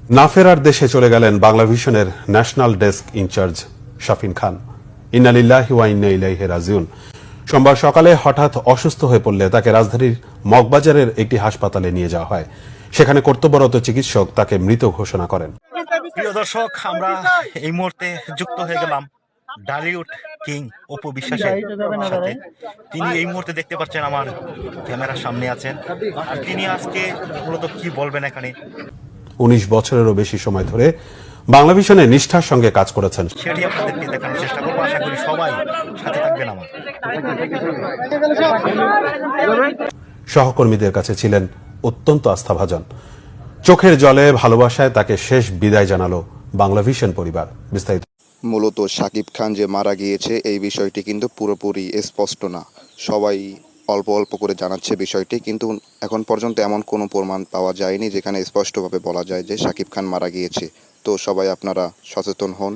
না ফেরার দেশে চলে গেলেন বাংলাভিশনের ন্যাশনাল ডেস্ক ইনচার্জ শাফিন খান। ইন্না লিল্লাহি ওয়া ইন্না ইলাইহি রাজিউন। সোমবার সকালে হঠাৎ অসুস্থ হয়ে পড়লে তাকে রাজধানীর মগবাজারের একটি হাসপাতালে নিয়ে যাওয়া হয়। সেখানে কর্তব্যরত চিকিৎসক তাকে মৃত ঘোষণা করেন। প্রিয় দর্শক, আমরা এই মুহূর্তে যুক্ত হয়ে গেলাম ঢালিউড কিং অপু বিশ্বাসের সাথে। তিনি এই মুহূর্তে দেখতে পাচ্ছেন আমার ক্যামেরার সামনে আছেন, আর তিনি আজকে মূলত কি বলবেন এখানে। 19 বছরেরও বেশি সময় ধরে বাংলাভিশনে নিষ্ঠার সঙ্গে কাজ করেছেন সেটি আপনাদেরকে দেখানোর চেষ্টা করবো। আশা করি সবাই সাথে থাকবেন আমার। সহকর্মীদের কাছে ছিলেন অত্যন্ত আস্থাভাজন। চোখের জলে ভালোবাসায় তাকে শেষ বিদায় জানালো বাংলাভিশন পরিবার। বিস্তারিত। মূলত শাকিব খান যে মারা গিয়েছে এই বিষয়টি কিন্তু পুরোপুরি স্পষ্ট না। সবাই অল্প অল্প করে জানাচ্ছে বিষয়টি, কিন্তু এখন পর্যন্ত এমন কোনো প্রমাণ পাওয়া যায়নি যেখানে স্পষ্টভাবে বলা যায় যে শাকিব খান মারা গিয়েছে। তো সবাই আপনারা সচেতন হন।